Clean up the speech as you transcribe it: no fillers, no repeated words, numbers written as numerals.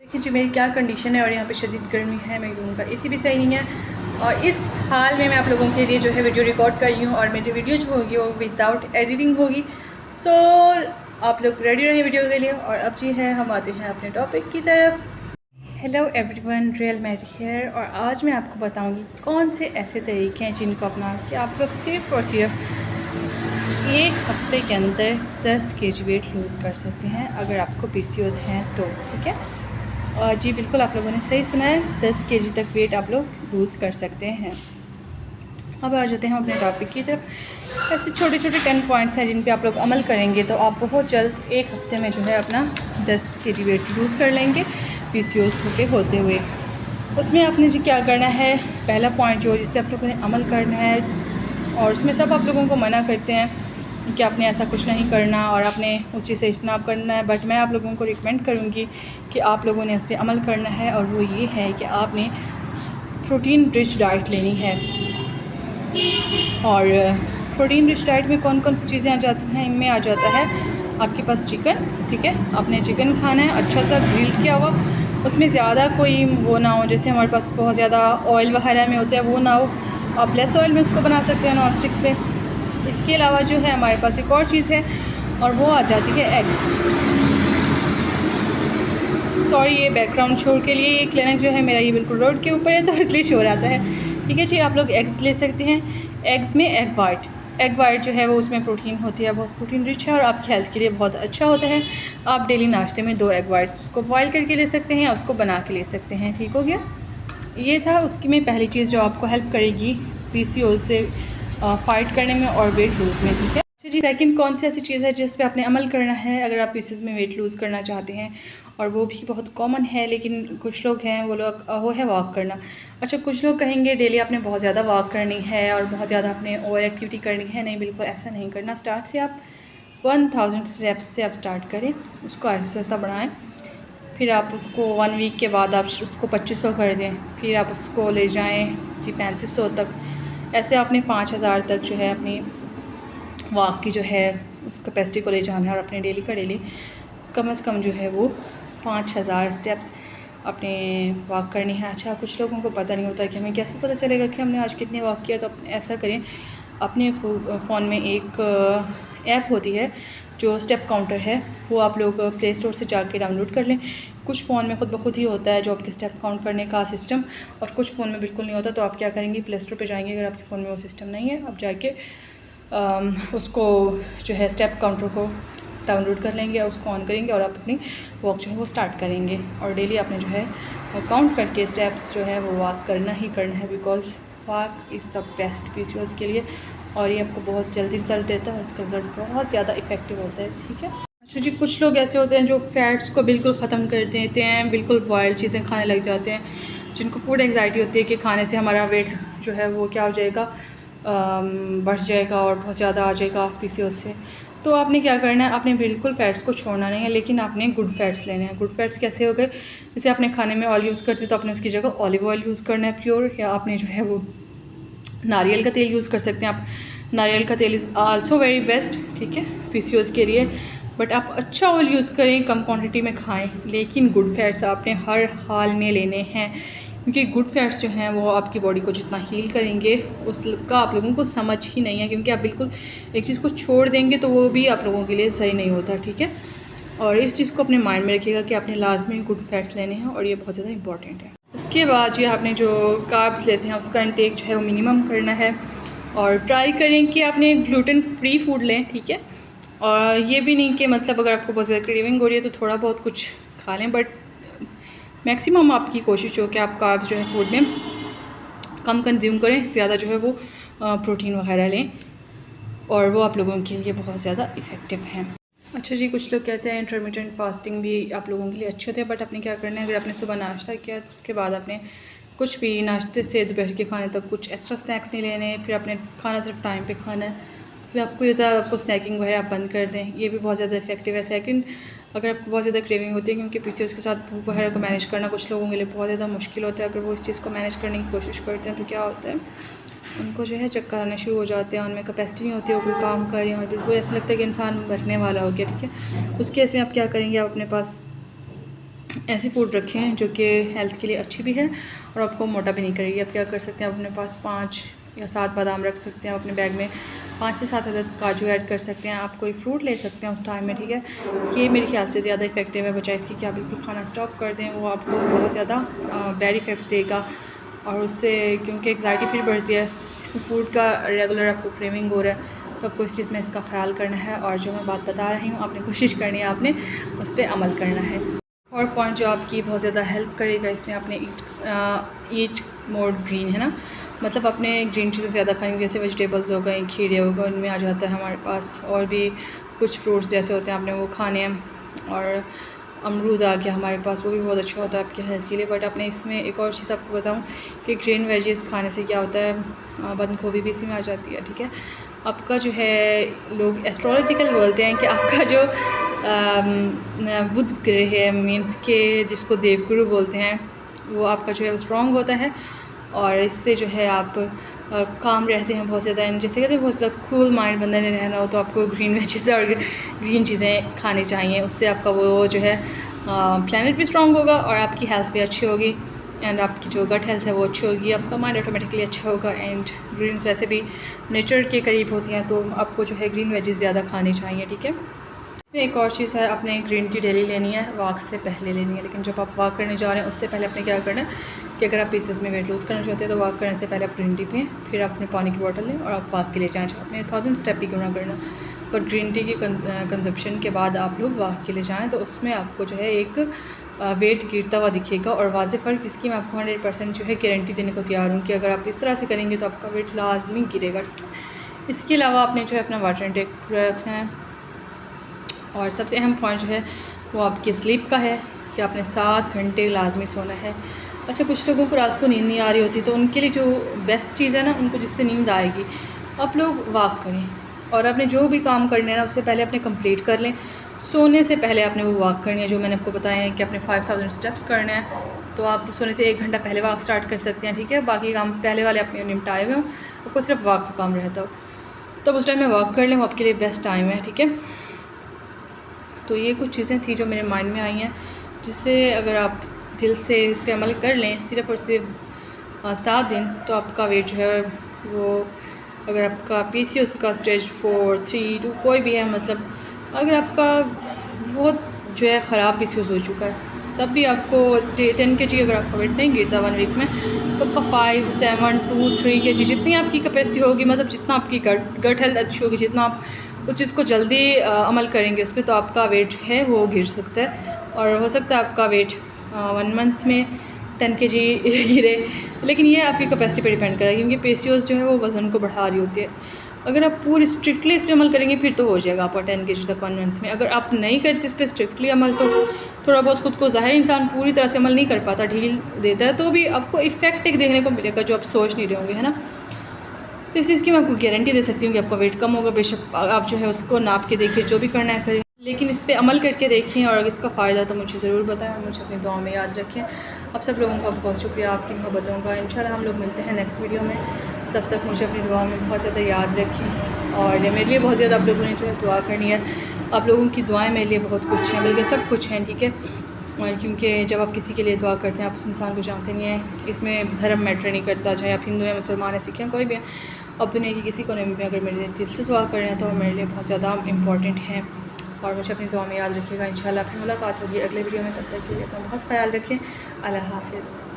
देखिए जी मेरी क्या कंडीशन है और यहाँ पे शदीद गर्मी है, मेरे रूम का एसी भी सही नहीं है और इस हाल में मैं आप लोगों के लिए जो है वीडियो रिकॉर्ड कर रही हूँ और मेरी वीडियो जो होगी वो विदाउट एडिटिंग होगी। सो आप लोग रेडी रहें वीडियो के लिए। और अब जी है हम आते हैं अपने टॉपिक की तरफ। Hello everyone, real magic here. और आज मैं आपको बताऊँगी कौन से ऐसे तरीके हैं जिनको अपना कि आप लोग सिर्फ और सिर्फ एक हफ्ते के अंदर 10 kg वेट लूज़ कर सकते हैं अगर आपको PCOS हैं तो। ठीक है, और जी बिल्कुल आप लोगों ने सही सुना है, 10 kg तक वेट आप लोग लूज़ कर सकते हैं। अब आ जाते हैं अपने टॉपिक की तरफ। ऐसे छोटे छोटे 10 पॉइंट्स हैं जिन पे आप लोग अमल करेंगे तो आप बहुत जल्द एक हफ्ते में जो है अपना 10 kg वेट लूज़ कर लेंगे PCOS होते हुए। उसमें आपने जी क्या करना है, पहला पॉइंट जो जिस पर आप लोगों ने अमल करना है, और उसमें सब आप लोगों को मना करते हैं कि आपने ऐसा कुछ नहीं करना और आपने उस चीज़ से इज्तनाब करना है, बट मैं आप लोगों को रिकमेंड करूँगी कि आप लोगों ने उस पर अमल करना है। और वो ये है कि आपने प्रोटीन रिच डाइट लेनी है। और प्रोटीन रिच डाइट में कौन कौन सी चीज़ें आ जाती हैं, इनमें आ जाता है आपके पास चिकन। ठीक है, आपने चिकन खाना है अच्छा सा ग्रिल किया हुआ, उसमें ज़्यादा कोई वो ना हो, जैसे हमारे पास बहुत ज़्यादा ऑयल वगैरह में होता है वो ना हो। आप लेस ऑयल में उसको बना सकते हैं नॉन स्टिक पे। इसके अलावा जो है हमारे पास एक और चीज़ है और वो आ जाती है एग्स। सॉरी ये बैकग्राउंड शोर के लिए, ये क्लिनिक जो है मेरा ये बिल्कुल रोड के ऊपर है तो इसलिए शोर आता है। ठीक है जी, आप लोग एग्स ले सकते हैं। एग्स में एग वाइट जो है वो उसमें प्रोटीन होती है, बहुत प्रोटीन रिच है और आपकी हेल्थ के लिए बहुत अच्छा होता है। आप डेली नाश्ते में 2 एग वाइट्स उसको बॉयल करके ले सकते हैं या उसको बना के ले सकते हैं। ठीक हो गया, ये था उसकी में पहली चीज़ जो आपको हेल्प करेगी PCOS से फाइट करने में और वेट लूज़ में। ठीक है जी, सेकंड कौन सी ऐसी चीज़ है जिस पे आपने अमल करना है अगर आप PCOS में वेट लूज़ करना चाहते हैं, और वो भी बहुत कॉमन है लेकिन कुछ लोग हैं वो है वॉक करना। अच्छा, कुछ लोग कहेंगे डेली आपने बहुत ज़्यादा वॉक करनी है और बहुत ज़्यादा आपने ओवर एक्टिविटी करनी है। नहीं, बिल्कुल ऐसा नहीं करना। स्टार्ट से आप 1000 स्टेप्स से आप स्टार्ट करें, उसको आहिस्ता आहिस्ता बढ़ाएँ। फिर आप उसको 1 वीक के बाद आप उसको 2500 कर दें, फिर आप उसको ले जाएँ जी 3500 तक। ऐसे आपने 5000 तक जो है अपनी वॉक की जो है उस कैपेसिटी को ले जाना है और अपने डेली का डेली कम से कम जो है वो 5000 स्टेप्स अपने वॉक करनी है। अच्छा, कुछ लोगों को पता नहीं होता कि हमें कैसे पता चलेगा कि हमने आज कितने वॉक किया, तो ऐसा करें, अपने फ़ोन में एक ऐप होती है जो स्टेप काउंटर है, वो आप लोग प्ले स्टोर से जाके डाउनलोड कर लें। कुछ फ़ोन में ख़ुद ब खुद ही होता है जो आपके स्टेप काउंट करने का सिस्टम, और कुछ फ़ोन में बिल्कुल नहीं होता। तो आप क्या करेंगे, प्ले स्टोर पर जाएंगे, अगर आपके फ़ोन में वो सिस्टम नहीं है आप जाके उसको जो है स्टेप काउंटर को डाउनलोड कर लेंगे और उसको ऑन करेंगे और आप अपनी वॉक जो है वो स्टार्ट करेंगे। और डेली आपने जो है काउंट करके स्टेप्स जो है वो वॉक करना ही करना है, because walk is the best PCOS के लिए, और ये आपको बहुत जल्दी रिजल्ट देता है और इसका रिज़ल्ट बहुत ज़्यादा इफेक्टिव होता है। ठीक है। अच्छा जी, कुछ लोग ऐसे होते हैं जो फैट्स को बिल्कुल ख़त्म कर देते हैं, बिल्कुल बॉयल्ड चीज़ें खाने लग जाते हैं, जिनको फूड एंग्जाइटी होती है कि खाने से हमारा वेट जो है वो क्या हो जाएगा, बढ़ जाएगा और बहुत ज़्यादा आ जाएगा PCOS से। तो आपने क्या करना है, आपने बिल्कुल फ़ैट्स को छोड़ना नहीं है, लेकिन आपने गुड फैट्स लेने हैं। गुड फैट्स कैसे हो गए, जैसे आपने खाने में ऑयल यूज़ करते तो आपने उसकी जगह ऑलिव ऑयल यूज़ करना है प्योर, या आपने जो है वो नारियल का तेल यूज़ कर सकते हैं। आप नारियल का तेल इज़ आल्सो वेरी बेस्ट, ठीक है, PCOS के लिए। बट आप अच्छा ऑयल यूज़ करें, कम क्वांटिटी में खाएं, लेकिन गुड फैट्स आपने हर हाल में लेने हैं, क्योंकि गुड फैट्स जो हैं वो आपकी बॉडी को जितना हील करेंगे उसका आप लोगों को समझ ही नहीं है, क्योंकि आप बिल्कुल एक चीज़ को छोड़ देंगे तो वो भी आप लोगों के लिए सही नहीं होता। ठीक है, और इस चीज़ को अपने माइंड में रखिएगा कि आपने लाजमी गुड फैट्स लेने हैं और ये बहुत ज़्यादा इंपॉर्टेंट है। उसके बाद ये आपने जो कार्ब्स लेते हैं उसका इंटेक जो है वो मिनिमम करना है, और ट्राई करें कि आपने ग्लूटेन फ्री फूड लें। ठीक है, और ये भी नहीं कि मतलब अगर आपको बहुत ज़्यादा क्रेविंग हो रही है तो थोड़ा बहुत कुछ खा लें, बट मैक्सिमम आपकी कोशिश हो कि आप कार्ब्स जो है फूड में कम कंज्यूम करें, ज़्यादा जो है वो प्रोटीन वगैरह लें, और वो आप लोगों के लिए बहुत ज़्यादा इफ़ेक्टिव हैं। अच्छा जी, कुछ लोग कहते हैं इंटरमिटेंट फास्टिंग भी आप लोगों के लिए अच्छे होते हैं, बट आपने क्या करना है, अगर आपने सुबह नाश्ता किया तो उसके बाद आपने कुछ भी नाश्ते से दोपहर के खाने तक कुछ एक्स्ट्रा स्नैक्स नहीं लेने, फिर आपने खाना सिर्फ टाइम पे खाना है। फिर आपको ये होता है आपको स्नैकिंग वगैरह आप बंद कर दें, ये भी बहुत ज़्यादा इफेक्टिव है। सेकंड, अगर आपको बहुत ज़्यादा क्रेविंग होती है, क्योंकि PCOS के साथ भूख वगैरह को मैनेज करना कुछ लोगों के लिए बहुत ज़्यादा मुश्किल होता है, अगर वो इस चीज़ को मैनेज करने की कोशिश करते हैं तो क्या होता है, उनको जो है चक्कर आना शुरू हो जाते हैं, उनमें कैपेसिटी नहीं होती है वो कोई काम करें, और बिल्कुल ऐसा लगता है कि इंसान मरने वाला हो गया। ठीक है, उस केस में आप क्या करेंगे, आप अपने पास ऐसी फूड रखें हैं जो कि हेल्थ के लिए अच्छी भी है और आपको मोटा भी नहीं करेगी। आप क्या कर सकते हैं, अपने पास 5 या 7 बादाम रख सकते हैं, अपने बैग में 5 से 7 अदद काजू ऐड कर सकते हैं। आप कोई फ्रूट ले सकते हैं उस टाइम में, ठीक है। ये मेरे ख्याल से ज़्यादा इफेक्टिव है, बजाय इसकी कि आप बिल्कुल खाना स्टॉप कर दें, वो आपको बहुत ज़्यादा बैड इफ़ेक्ट देगा और उससे क्योंकि एग्जाइटी फिर बढ़ती है। इसमें फूड का रेगुलर आपको क्रेविंग हो रहा है, तो आपको इस चीज़ में इसका ख्याल करना है और जो मैं बात बता रही हूँ आपने कोशिश करनी है, आपने उस पर अमल करना है। और पॉइंट जो आपकी बहुत ज़्यादा हेल्प करेगा इसमें, आपने ईट मोर ग्रीन, है ना, मतलब अपने ग्रीन चीज़ें ज़्यादा खाएंगे, जैसे वेजिटेबल्स हो गए, खीरे हो गए, उनमें आ जाता है हमारे पास, और भी कुछ फ्रूट्स जैसे होते हैं आपने वो खाने हैं। और अमरूद आ गया हमारे पास, वो भी बहुत अच्छा होता है आपके हेल्थ के लिए। बट अपने इसमें एक और चीज़ आपको बताऊं कि ग्रीन वेजेस खाने से क्या होता है, बंद गोभी भी इसी में आ जाती है, ठीक है। आपका जो है, लोग एस्ट्रोलॉजिकल बोलते हैं कि आपका जो बुध ग्रह है, मीन्स के जिसको देवगुरु बोलते हैं, वो आपका जो है वो स्ट्रॉन्ग होता है और इससे जो है आप काम रहते हैं बहुत ज़्यादा। जैसे कहते हैं बहुत ज़्यादा कूल माइंड बंदे ने रहना हो तो आपको ग्रीन वेजेस और ग्रीन चीज़ें खानी चाहिए। उससे आपका वो जो है प्लैनेट भी स्ट्रॉन्ग होगा और आपकी हेल्थ भी अच्छी होगी एंड आपकी जो गट हेल्थ है वो अच्छी होगी, आपका माइंड ऑटोमेटिकली अच्छा होगा। एंड ग्रीन्स वैसे भी नेचर के करीब होती हैं, तो आपको जो है ग्रीन वेजेस ज़्यादा खानी चाहिए, ठीक है। एक और चीज़ है, आपने ग्रीन टी डेली लेनी है, वॉक से पहले लेनी है। लेकिन जब आप वॉक करने जा रहे हैं उससे पहले आपने क्या करना है कि अगर आप पीसेस में वेट लूज़ करना चाहते हैं तो वॉक करने से पहले आप ग्रीन टी पिएँ, फिर अपने पानी की बोतल लें और आप वॉक के लिए जाएँ। आपने 1000 स्टेप भी क्यों ना करना, पर ग्रीन टी की कंजप्शन के बाद आप लोग वॉक के लिए जाएँ तो उसमें आपको जो है एक वेट गिरता हुआ दिखेगा। और वाज़ेह फ़र्क इसकी मैं आपको 100% जो है गारंटी देने को तैयार हूँ कि अगर आप इस तरह से करेंगे तो आपका वेट लाजमी गिरेगा, ठीक है। इसके अलावा आपने जो है अपना वाटर इंटेक रखना है और सबसे अहम पॉइंट जो है वो आपकी स्लीप का है कि आपने 7 घंटे लाजमी सोना है। अच्छा, कुछ लोगों को रात को नींद नहीं आ रही होती, तो उनके लिए जो बेस्ट चीज़ है ना, उनको जिससे नींद आएगी, आप लोग वॉक करें और आपने जो भी काम करने हैं ना उससे पहले अपने कंप्लीट कर लें। सोने से पहले आपने वो वॉक करनी है, जो मैंने आपको बताया है कि आपने 5000 स्टेप्स करने हैं, तो आप सोने से 1 घंटा पहले वॉक स्टार्ट कर सकते हैं, ठीक है। बाकी काम पहले वाले अपने निपटाए हुए हों, आपको सिर्फ वॉक का काम रहता हो, तब उस टाइम में वॉक कर लें, वो आपके लिए बेस्ट टाइम है, ठीक है। तो ये कुछ चीज़ें थी जो मेरे माइंड में आई हैं, जिससे अगर आप दिल से इस पर अमल कर लें सिर्फ और सिर्फ 7 दिन, तो आपका वेट जो है वो, अगर आपका PCOS का स्टेज 4, 3, 2 कोई भी है, मतलब अगर आपका बहुत जो है ख़राब PCOS हो चुका है, तब भी आपको 10 kg अगर आपका वेट नहीं गिरता 1 वीक में, तो आपका 5, 7, 2, 3 kg जितनी आपकी कैपेसिटी होगी, मतलब जितना आपकी गट हेल्थ अच्छी होगी, जितना आप उस चीज़ को जल्दी अमल करेंगे उस पर, तो आपका वेट जो है वो गिर सकता है। और हो सकता है आपका वेट 1 मंथ में 10 kg गिरे, लेकिन ये आपकी कैपेसिटी पे डिपेंड करेगा, क्योंकि PCOS जो है वो वज़न को बढ़ा रही होती है। अगर आप पूरी स्ट्रिक्टली इस पर अमल करेंगे फिर तो हो जाएगा आपका 10 kg तक 1 मंथ में। अगर आप नहीं करते इस पर स्ट्रिक्टली अमल, तो थोड़ा बहुत खुद को, ज़ाहिर इंसान पूरी तरह से अमल नहीं कर पाता, ढील देता है, तो भी आपको इफेक्ट एक देखने को मिलेगा जो आप सोच नहीं रहे होंगे, है ना। इस चीज़ की मैं आपको गारंटी दे सकती हूँ कि आपका वेट कम होगा। बेशक आप जो है उसको नाप के देखिए, जो भी करना है करें, लेकिन इस पर अमल करके देखें और अगर इसका फ़ायदा तो मुझे ज़रूर बताएं, मुझे अपनी दुआ में याद रखें। आप सब लोगों का बहुत शुक्रिया आपकी मोहब्बतों का। इंशाल्लाह हम लोग मिलते हैं नेक्स्ट वीडियो में, तब तक मुझे अपनी दुआ में बहुत ज़्यादा याद रखें और मेरे लिए बहुत ज़्यादा आप लोगों ने जो है दुआ करनी है। आप लोगों की दुआएँ मेरे लिए बहुत कुछ हैं, बल्कि सब कुछ हैं, ठीक है। और क्योंकि जब आप किसी के लिए दुआ करते हैं, आप उस इंसान को जानते नहीं हैं, इसमें धर्म मैटर नहीं करता, चाहे आप हिंदू हैं, मुसलमान हैं, सिख हैं, कोई भी है। अब दुनिया की किसी कोने में अगर मेरे दिल से दुआ कर रहे हैं तो मेरे लिए बहुत ज़्यादा इम्पॉर्टेंट है और मुझे अपनी दुआ में याद रखिएगा। इंशाल्लाह फिर मुलाकात होगी अगले वीडियो में, तब तक के लिए अपना बहुत ख्याल रखें। अल्लाह हाफ़िज़।